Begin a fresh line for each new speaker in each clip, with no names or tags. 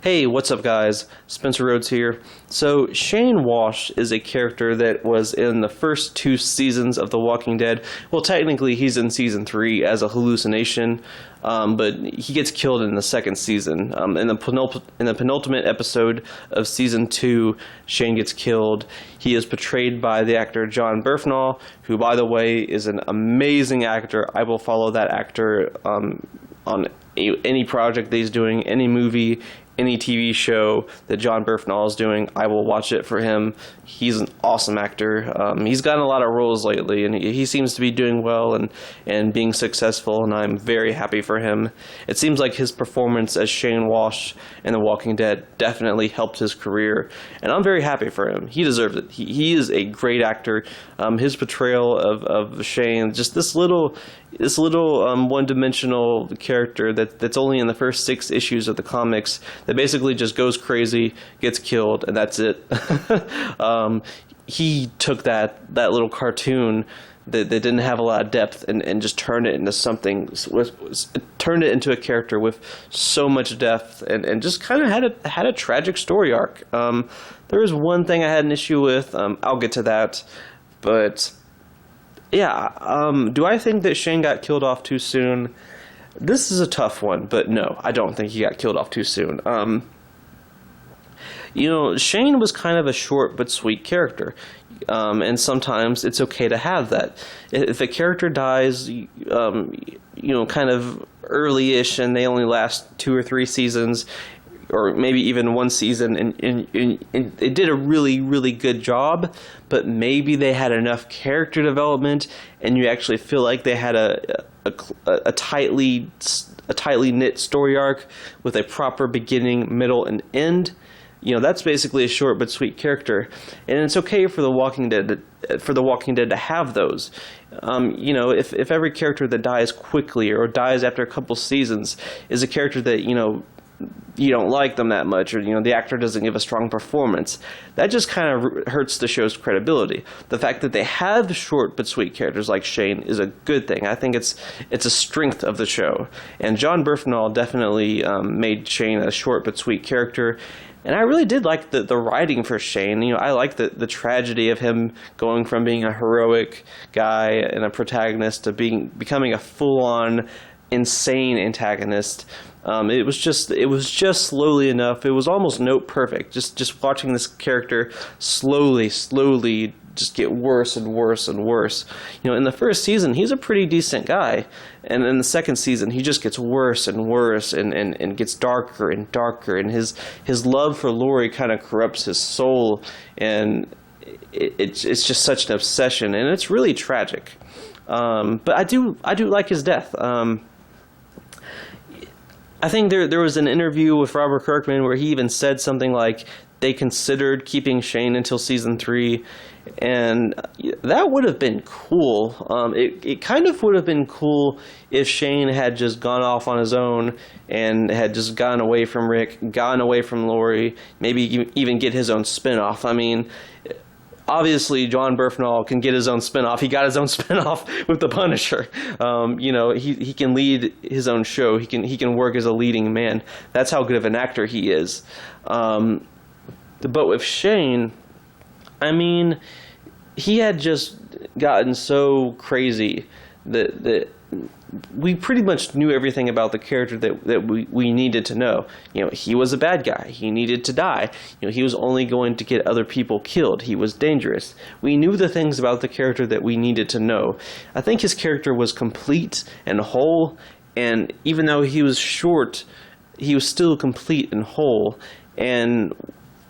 Hey, what's up, guys? Spencer Rhodes here. So, Shane Walsh is a character that was in the first two seasons of The Walking Dead. Well, technically, he's in season 3 as a hallucination, but he gets killed in the second season. In the penultimate episode of season 2, Shane gets killed. He is portrayed by the actor Jon Bernthal, who, by the way, is an amazing actor. I will follow that actor on any project that he's doing, any movie, any TV show that Jon Bernthal is doing. I will watch it for him. He's an awesome actor. He's gotten a lot of roles lately, and he seems to be doing well and being successful, and I'm very happy for him. It seems like his performance as Shane Walsh in The Walking Dead definitely helped his career, and I'm very happy for him. He deserves it. He is a great actor. His portrayal of Shane, just this little one-dimensional character that's only in the first 6 issues of the comics, that basically just goes crazy, gets killed, and that's it. He took that little cartoon that didn't have a lot of depth and just turned it into something, turned it into a character with so much depth and just kind of had a tragic story arc. There was one thing I had an issue with. I'll get to that, but yeah, do I think that Shane got killed off too soon? This is a tough one, but no, I don't think he got killed off too soon. Shane was kind of a short but sweet character, and sometimes it's okay to have that. If a character dies, kind of early-ish, and they only last 2 or 3 seasons, or maybe even 1 season, and they did a really, really good job, but maybe they had enough character development, and you actually feel like they had a tightly knit story arc with a proper beginning, middle, and end. That's basically a short but sweet character, and it's okay for The Walking Dead to have those. If every character that dies quickly or dies after a couple seasons is a character that you don't like them that much, or the actor doesn't give a strong performance, that just kind of hurts the show's credibility. The fact that they have short but sweet characters like Shane is a good thing. I think it's a strength of the show, and Jon Bernthal definitely made Shane a short but sweet character. And I really did like the writing for Shane. I like the tragedy of him going from being a heroic guy and a protagonist to becoming a full-on insane antagonist. It was just slowly enough. It was almost note perfect. Just watching this character slowly just get worse and worse and worse. In the first season, he's a pretty decent guy, and in the second season, he just gets worse and worse and gets darker and darker, and his love for Lori kind of corrupts his soul, and it's just such an obsession, and it's really tragic. But I do like his death. I think there was an interview with Robert Kirkman where he even said something like they considered keeping Shane until season 3, and that would have been cool. It kind of would have been cool if Shane had just gone off on his own and had just gone away from Rick, gone away from Lori, maybe even get his own spinoff. I mean, obviously, Jon Bernthal can get his own spinoff. He got his own spinoff with The Punisher. He can lead his own show. He can work as a leading man. That's how good of an actor he is. But with Shane, I mean, he had just gotten so crazy that we pretty much knew everything about the character that we needed to know. He was a bad guy. He needed to die. He was only going to get other people killed. He was dangerous. We knew the things about the character that we needed to know. I think his character was complete and whole, and even though he was short, he was still complete and whole. And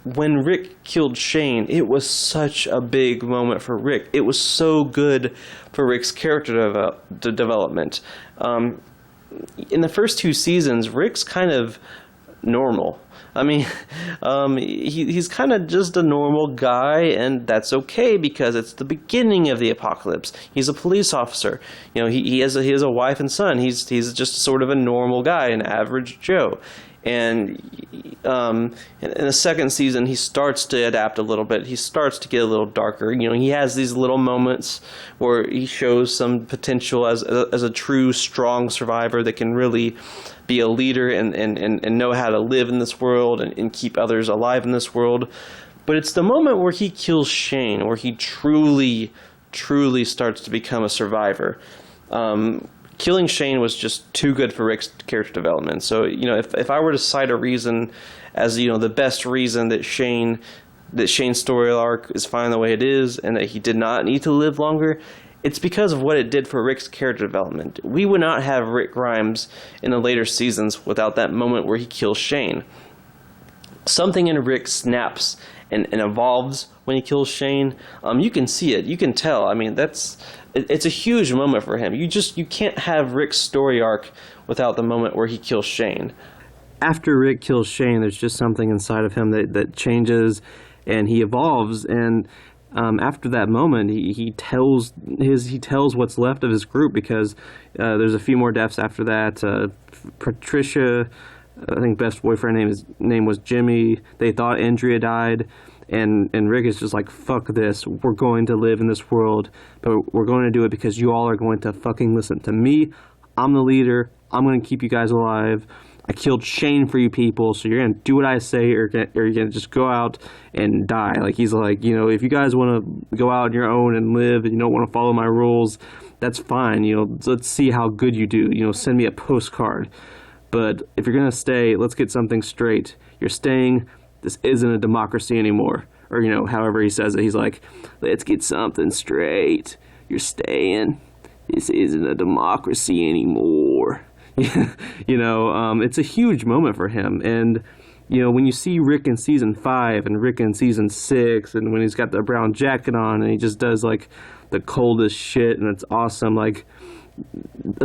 when Rick killed Shane, it was such a big moment for Rick. It was so good for Rick's character development. In the first 2 seasons, Rick's kind of normal. I mean, he's kind of just a normal guy, and that's okay because it's the beginning of the apocalypse. He's a police officer. He has a wife and son. He's just sort of a normal guy, an average Joe. And in the second season, he starts to adapt a little bit. He starts to get a little darker. You know, he has these little moments where he shows some potential as a true strong survivor that can really be a leader and know how to live in this world and keep others alive in this world. But it's the moment where he kills Shane, where he truly starts to become a survivor. Killing Shane was just too good for Rick's character development. So, you know, if I were to cite a reason as, you know, the best reason that Shane's story arc is fine the way it is and that he did not need to live longer, it's because of what it did for Rick's character development. We would not have Rick Grimes in the later seasons without that moment where he kills Shane. Something in Rick snaps and evolves when he kills Shane. You can see it. You can tell. I mean, it's a huge moment for him. You can't have Rick's story arc without the moment where he kills Shane. After Rick kills Shane, there's just something inside of him that changes, and he evolves. And after that moment, he tells what's left of his group, because there's a few more deaths after that. Patricia, I think best boyfriend name was Jimmy. They thought Andrea died. And Rick is just like, fuck this, we're going to live in this world, but we're going to do it because you all are going to fucking listen to me. I'm the leader. I'm going to keep you guys alive. I killed Shane for you people, so you're going to do what I say, or you're going to just go out and die. Like, he's like, you know, if you guys want to go out on your own and live and you don't want to follow my rules, that's fine. You know, let's see how good you do. You know, send me a postcard. But if you're going to stay, let's get something straight. You're staying. This isn't a democracy anymore. Or, you know, however he says it, he's like, let's get something straight. You're staying. This isn't a democracy anymore. You know, it's a huge moment for him. And, you know, when you see Rick in season 5 and Rick in season 6, and when he's got the brown jacket on and he just does, like, the coldest shit, and it's awesome, like,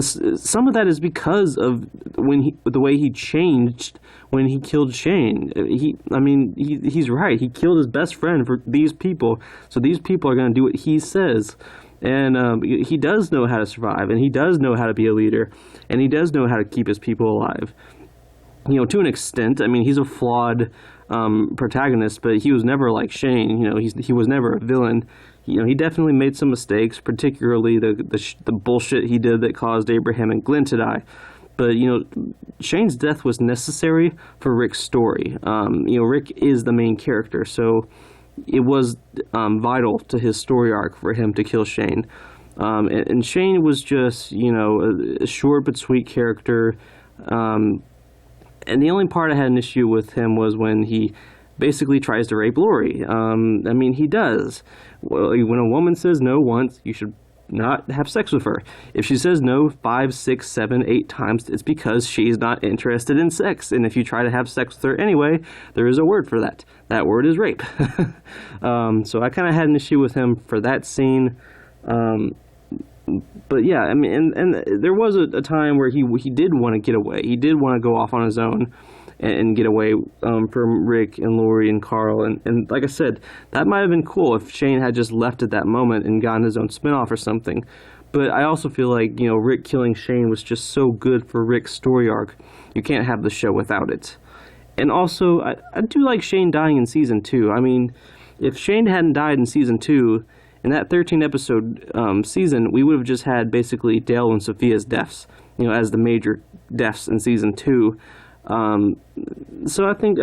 some of that is because of the way he changed when he killed Shane. He's right. He killed his best friend for these people, so these people are going to do what he says. And he does know how to survive, and he does know how to be a leader, and he does know how to keep his people alive. You know, to an extent. I mean, he's a flawed protagonist, but he was never like Shane. You know, he was never a villain. You know, he definitely made some mistakes, particularly the bullshit he did that caused Abraham and Glenn to die. But, you know, Shane's death was necessary for Rick's story. You know, Rick is the main character, so it was vital to his story arc for him to kill Shane. And Shane was just, you know, a short but sweet character. And the only part I had an issue with him was when he basically tries to rape Lori. I mean, he does. Well, when a woman says no once, you should not have sex with her. If she says no 5, 6, 7, 8 times, it's because she's not interested in sex. And if you try to have sex with her anyway, there is a word for that. That word is rape. So I kind of had an issue with him for that scene. But yeah, I mean, and there was a time where he did want to get away. He did want to go off on his own and get away from Rick and Lori and Carl. And like I said, that might have been cool if Shane had just left at that moment and gotten his own spinoff or something. But I also feel like, you know, Rick killing Shane was just so good for Rick's story arc. You can't have the show without it. And also, I do like Shane dying in Season 2. I mean, if Shane hadn't died in Season 2, in that 13-episode season, we would have just had basically Dale and Sophia's deaths, you know, as the major deaths in Season 2. So I think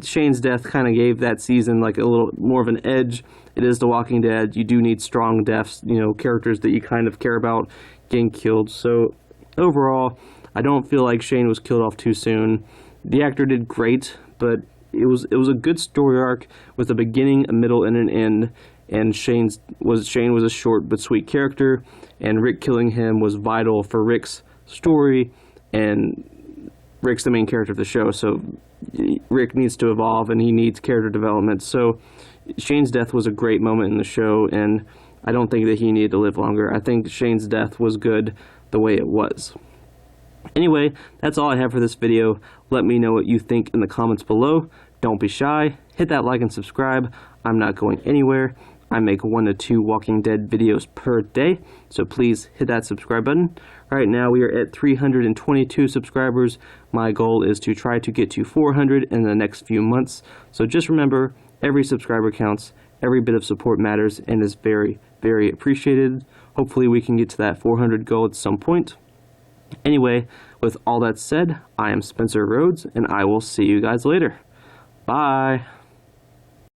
Shane's death kind of gave that season like a little more of an edge. It is The Walking Dead. You do need strong deaths, you know, characters that you kind of care about getting killed. So overall, I don't feel like Shane was killed off too soon. The actor did great, but it was a good story arc with a beginning, a middle, and an end. And Shane was a short but sweet character, and Rick killing him was vital for Rick's story, and Rick's the main character of the show, so Rick needs to evolve and he needs character development. So Shane's death was a great moment in the show, and I don't think that he needed to live longer. I think Shane's death was good the way it was. Anyway, that's all I have for this video. Let me know what you think in the comments below. Don't be shy. Hit that like and subscribe. I'm not going anywhere. I make 1 to 2 Walking Dead videos per day, so please hit that subscribe button. Right now we are at 322 subscribers. My goal is to try to get to 400 in the next few months. So just remember, every subscriber counts, every bit of support matters, and is very, very appreciated. Hopefully we can get to that 400 goal at some point. Anyway, with all that said, I am Spencer Rhodes, and I will see you guys later. Bye!